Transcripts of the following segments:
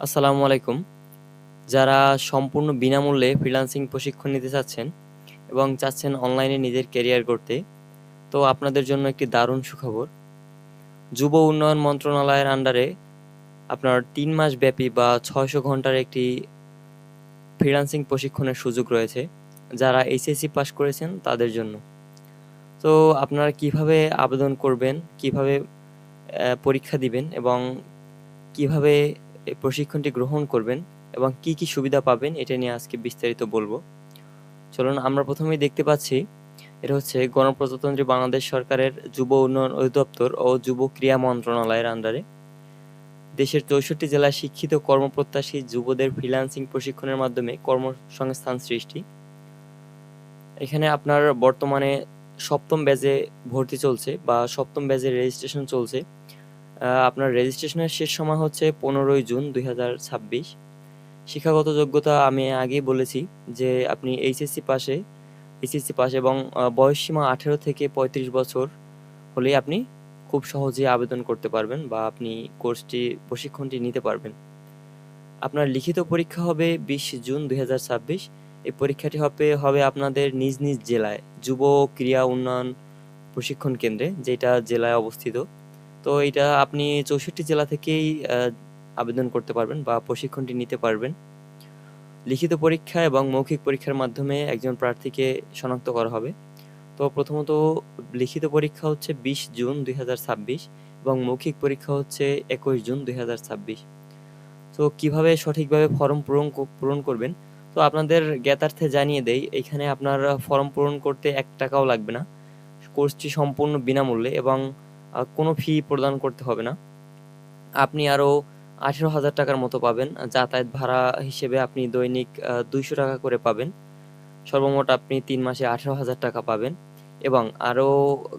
আসসালামু আলাইকুম। যারা সম্পূর্ণ বিনামূল্যে ফ্রিল্যান্সিং প্রশিক্ষণ নিতে চাচ্ছেন এবং চাচ্ছেন অনলাইনে নিজের ক্যারিয়ার গড়তে, তো আপনাদের জন্য একটি দারুণ সুখবর। যুব উন্নয়ন মন্ত্রণালয়ের আন্ডারে আপনার ৩ মাস ব্যাপী বা ৬০০ ঘন্টার একটি ফ্রিল্যান্সিং প্রশিক্ষণের সুযোগ রয়েছে, যারা এইচএসসি পাস করেছেন তাদের জন্য। তো আপনারা কিভাবে আবেদন করবেন, কিভাবে পরীক্ষা দিবেন এবং কিভাবে এই প্রশিক্ষণটি গ্রহণ করবেন এবং কি কি সুবিধা পাবেন, এটা নিয়ে আজকে বিস্তারিত বলবো। চলুন, আমরা প্রথমেই দেখতে পাচ্ছি এটা হচ্ছে গণপ্রজাতন্ত্রী বাংলাদেশ সরকারের যুব উন্নয়ন অধিদপ্তর ও যুব ক্রীড়া মন্ত্রণালয়ের আন্ডারে দেশের ৬৪ জেলায় শিক্ষিত কর্মপ্রত্যাশী যুবদের ফ্রিল্যান্সিং প্রশিক্ষণের মাধ্যমে কর্মসংস্থান সৃষ্টি। এখানে আপনার বর্তমানে সপ্তম ব্যাচে ভর্তি চলছে বা সপ্তম ব্যাচের রেজিস্ট্রেশন চলছে। আপনার রেজিস্ট্রেশনের শেষ সময় হচ্ছে 15ই জুন 2026। শিক্ষাগত যোগ্যতা আমি আগেই বলেছি যে আপনি এইচএসসি পাস এবং বয়সসীমা 18 থেকে 35 বছর হলেই আপনি খুব সহজেই আবেদন করতে পারবেন বা আপনি প্রশিক্ষণটি নিতে পারবেন। আপনার লিখিত পরীক্ষা হবে 20 জুন 2026। এই পরীক্ষাটি হবে আপনাদের নিজ নিজ জেলায় যুব ক্রীড়া উন্নয়ন প্রশিক্ষণ কেন্দ্রে, যেটা জেলায় অবস্থিত। তো এটা আপনি 64 জেলা থেকেই আবেদন করতে পারবেন বা প্রশিক্ষণটি নিতে পারবেন। লিখিত পরীক্ষা এবং মৌখিক পরীক্ষার মাধ্যমে একজন প্রার্থীকে শনাক্ত করা হবে। তো প্রথমত লিখিত পরীক্ষা হচ্ছে 20 জুন 2026 এবং মৌখিক পরীক্ষা হচ্ছে 21 জুন 2026। তো কিভাবে সঠিকভাবে ফর্ম পূরণ করবেন, তো আপনাদের জ্ঞাতার্থে জানিয়ে দেই, এখানে আপনার ফর্ম পূরণ করতে 1 টাকাও লাগবে না। কোর্সটি সম্পূর্ণ বিনামূল্যে এবং কোনো ফি প্রদান করতে হবে না। আপনি আরও 18,000 টাকার মতো পাবেন। যাতায়াত ভাড়া হিসেবে আপনি দৈনিক 200 টাকা করে পাবেন। সর্বমোট আপনি 3 মাসে 18,000 টাকা পাবেন এবং আরও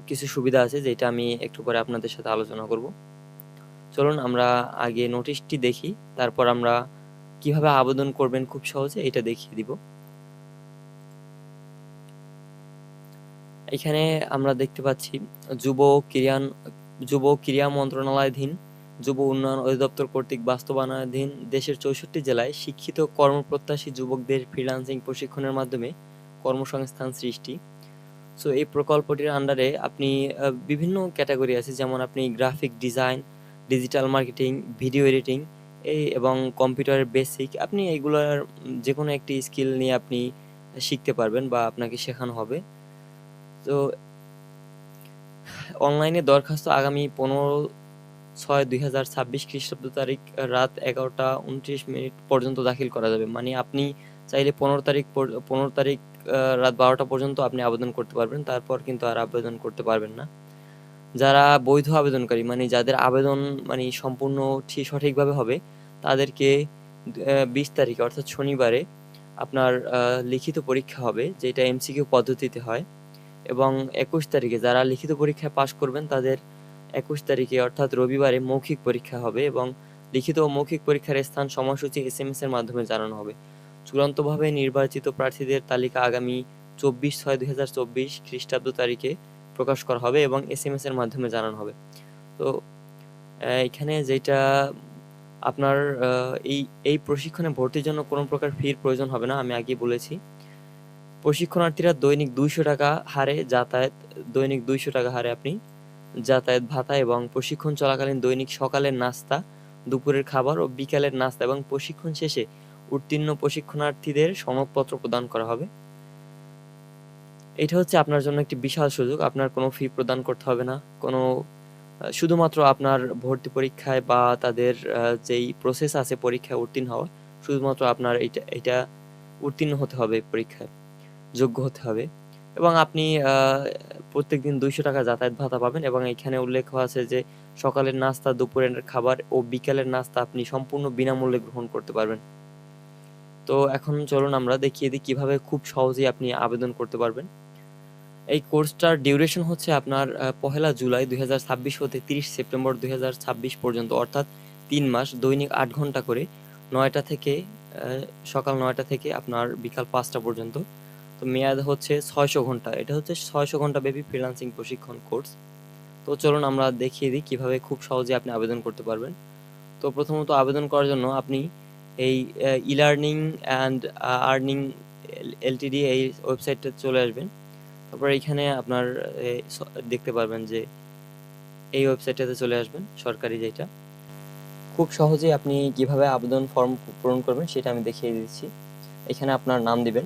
কিছু সুবিধা আছে, যেটা আমি একটু পরে আপনাদের সাথে আলোচনা করব। চলুন আমরা আগে নোটিশটি দেখি, তারপর আমরা কিভাবে আবেদন করবেন খুব সহজে এটা দেখিয়ে দিব। এখানে আমরা দেখতে পাচ্ছি যুব ক্রীড়ান যুব ক্রীড়া মন্ত্রণালয়াধীন যুব উন্নয়ন অধিদপ্তর কর্তৃক বাস্তবায়নাধীন দেশের 64 জেলায় শিক্ষিত কর্মপ্রত্যাশী যুবকদের ফ্রিল্যান্সিং প্রশিক্ষণের মাধ্যমে কর্মসংস্থান সৃষ্টি। সো এই প্রকল্পটির আন্ডারে আপনি বিভিন্ন ক্যাটাগরি আছে, যেমন আপনি graphic design, digital marketing, video editing এবং কম্পিউটারের বেসিক, আপনি এগুলোর যে কোনো একটি স্কিল নিয়ে আপনি শিখতে পারবেন বা আপনাকে শেখানো হবে। তো অনলাইনে দরখাস্ত আগামী 15/6/2026 খ্রিস্টাব্দ তারিখ রাত 11টা 29 মিনিট পর্যন্ত দাখিল করা যাবে। মানে আপনি চাইলে 15 তারিখ রাত 12টা পর্যন্ত আপনি আবেদন করতে পারবেন, তারপর কিন্তু আর আবেদন করতে পারবেন না। যারা বৈধ আবেদনকারী, মানে যাদের আবেদন মানে সম্পূর্ণ সঠিকভাবে হবে, তাদেরকে 20 তারিখে অর্থাৎ শনিবারে আপনার লিখিত পরীক্ষা হবে, যেটা এমসিকিউ পদ্ধতিতে হয়। এবং 21 তারিখে যারা লিখিত পরীক্ষায় পাশ করবেন তাদের 21 তারিখে অর্থাৎ রবিবারে মৌখিক পরীক্ষা হবে এবং লিখিত ও মৌখিক পরীক্ষার স্থান সময়সূচি এসএমএস এর মাধ্যমে জানানো হবে। চূড়ান্তভাবে নির্বাচিত প্রার্থীদের তালিকা আগামী 24/6/2024 খ্রিস্টাব্দ তারিখে প্রকাশ করা হবে এবং এসএমএস এর মাধ্যমে জানানো হবে। তো এখানে যেটা আপনার এই এই প্রশিক্ষণে ভর্তির জন্য কোনো প্রকার ফির প্রয়োজন হবে না, আমি আগেই বলেছি। প্রশিক্ষণার্থীরা দৈনিক 200 টাকা হারে আপনি যাতায়াত ভাতা এবং প্রশিক্ষণ চলাকালীন দৈনিক সকালের নাস্তা, দুপুরের খাবার ও বিকালের নাস্তা এবং প্রশিক্ষণ শেষে উত্তীর্ণ প্রশিক্ষণার্থীদের সনদপত্র প্রদান করা হবে। এটা হচ্ছে আপনার জন্য একটি বিশাল সুযোগ। আপনার কোনো ফি প্রদান করতে হবে না। কোনো শুধুমাত্র আপনার ভর্তি পরীক্ষায় বা তাদের যেই প্রসেস আছে পরীক্ষায় উত্তীর্ণ হওয়া, শুধুমাত্র আপনার এটা উত্তীর্ণ হতে হবে পরীক্ষায়, যোগ্য হতে হবে। এবং আপনি প্রত্যেকদিন 200 টাকা যাতায়াত ভাতা পাবেন এবং এখানে উল্লেখ আছে যে সকালের নাস্তা, দুপুরের খাবার ও বিকালের নাস্তা আপনি সম্পূর্ণ বিনামূল্যে গ্রহণ করতে পারবেন। তো এখন চলুন আমরা দেখিয়ে দিই কিভাবে খুব সহজেই আপনি আবেদন করতে পারবেন। এই কোর্সটার ডিউরেশন হচ্ছে আপনার 1 জুলাই 2026 হতে 30 সেপ্টেম্বর 2026 পর্যন্ত, অর্থাৎ 3 মাস, দৈনিক 8 ঘন্টা করে, 9টা থেকে সকাল 9টা থেকে আপনার বিকাল 5টা পর্যন্ত। তো মেয়াদ হচ্ছে 600 ঘন্টা। এটা হচ্ছে 600 ঘন্টা ব্যাপী ফ্রিল্যান্সিং প্রশিক্ষণ কোর্স। তো চলুন আমরা দেখিয়ে দিই কিভাবে খুব সহজে আপনি আবেদন করতে পারবেন। তো তো প্রথমত আবেদন করার জন্য আপনি এই ই-লার্নিং অ্যান্ড আর্নিং এলটিডি এই ওয়েবসাইটে চলে আসবেন। তারপর এইখানে আপনার দেখতে পারবেন যে এই ওয়েবসাইটটাতে চলে আসবেন, সরকারি যেটা। খুব সহজেই আপনি কিভাবে আবেদন ফর্ম পূরণ করবেন সেটা আমি দেখিয়ে দিচ্ছি। এখানে আপনার নাম দিবেন,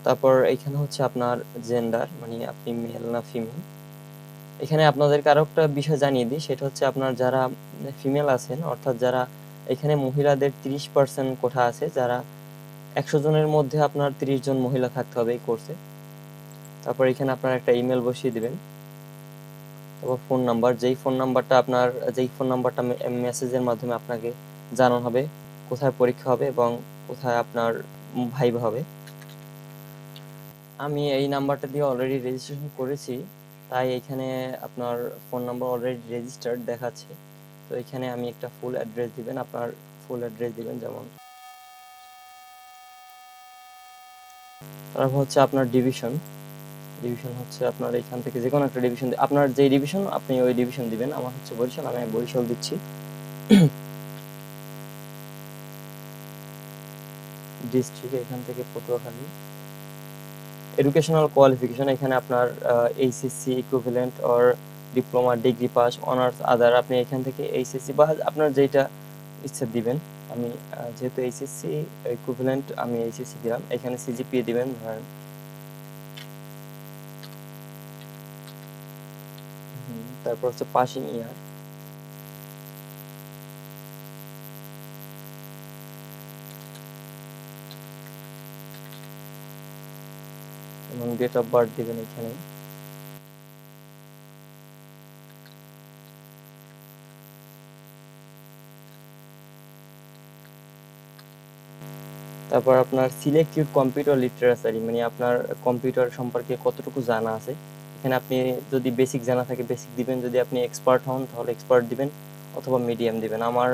তারপর এখানে হচ্ছে আপনার জেন্ডার, মানে আপনি মেল না ফিমেল। এখানে আপনাদেরকে আরো একটা বিষয় জানিয়ে দিই, সেটা হচ্ছে আপনার যারা ফিমেল আছেন, অর্থাৎ যারা এখানে মহিলাদের 30% কোঠা আছে, যারা 100 জনের মধ্যে আপনার 30 জন মহিলা থাকতে হবে এই কোর্সে। তারপর এখানে আপনার একটা ইমেল বসিয়ে দিবেন, তারপর ফোন নাম্বার, যেই ফোন নাম্বারটা মেসেজের মাধ্যমে আপনাকে জানানো হবে কোথায় পরীক্ষা হবে এবং কোথায় আপনার ভাইবা হবে। আমি এই নাম্বারটা দিয়ে অলরেডি রেজিস্ট্রেশন করেছি, তাই এখানে আপনার ফোন নাম্বার অলরেডি রেজিস্টার্ড দেখাচ্ছে। তো এখানে আমি একটা ফুল অ্যাড্রেস দিবেন, আপনার ফুল অ্যাড্রেস দিবেন, যেমন তারপর হচ্ছে আপনার ডিভিশন হচ্ছে আপনার এখান থেকে যে কোনো একটা ডিভিশন, আপনার যে ডিভিশন আপনি ওই ডিভিশন দিবেন। আমার হচ্ছে বরিশাল, আমি বরিশাল দিচ্ছি। ডিস্ট্রিক্ট এখান থেকে পটুয়াখালী। এডুকেশনাল কোয়ালিফিকেশন এখানে আপনার HSC equivalent or diploma, degree pass, honours, other, আপনি এখান থেকে এইচএসসি বা আপনার যেটা ইচ্ছা দিবেন। আমি যেহেতু এইচএসসি ইকুইভ্যালেন্ট, আমি এইচএসসি দিলাম। এখানে সিজিপিএ দিবেন, ধরেন তারপর হচ্ছে পাসিং ইয়ার, এবং ডেট অফ বার্থ দিবেন এখানে। তারপর আপনার সিলেক্টেড কম্পিউটার লিটারেচারি, মানে আপনার কম্পিউটার সম্পর্কে কতটুকু জানা আছে। এখানে আপনি যদি বেসিক জানা থাকে বেসিক দিবেন, যদি আপনি এক্সপার্ট হন তাহলে এক্সপার্ট দিবেন, অথবা মিডিয়াম দিবেন। আমার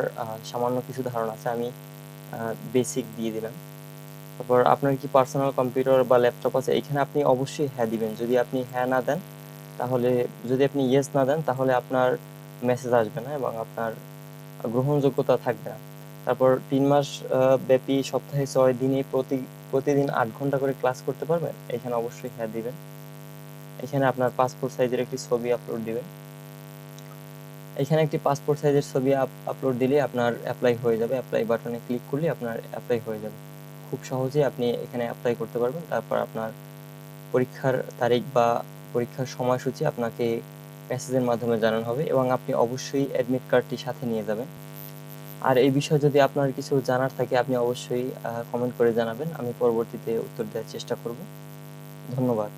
সামান্য কিছু ধারণা আছে, আমি বেসিক দিয়ে দিলাম। তারপর আপনার কি পার্সোনাল কম্পিউটার বা ল্যাপটপ আছে, এখানে আপনি অবশ্যই হ্যাঁ দিবেন। যদি আপনি হ্যাঁ না দেন তাহলে, যদি আপনি ইয়েস না দেন তাহলে আপনার মেসেজ আসবে না এবং আপনার গ্রহণযোগ্যতা থাকবে না। তারপর 3 মাস ব্যাপী সপ্তাহে 6 দিনে প্রতিদিন 8 ঘন্টা করে ক্লাস করতে পারবেন, এখানে অবশ্যই হ্যাঁ দিবেন। এখানে আপনার পাসপোর্ট সাইজের একটি ছবি আপলোড দিবেন। এখানে একটি পাসপোর্ট সাইজের ছবি আপলোড দিলে আপনার অ্যাপ্লাই হয়ে যাবে। অ্যাপ্লাই বাটনে ক্লিক করলে আপনার অ্যাপ্লাই হয়ে যাবে। খুব সহজেই আপনি এখানে অ্যাপ্লাই করতে পারবেন। তারপর আপনার পরীক্ষার তারিখ বা পরীক্ষার সময়সূচি আপনাকে মেসেজের মাধ্যমে জানানো হবে এবং আপনি অবশ্যই অ্যাডমিট কার্ডটি সাথে নিয়ে যাবেন। আর এই বিষয়ে যদি আপনার কিছু জানার থাকে আপনি অবশ্যই কমেন্ট করে জানাবেন, আমি পরবর্তীতে উত্তর দেওয়ার চেষ্টা করব। ধন্যবাদ।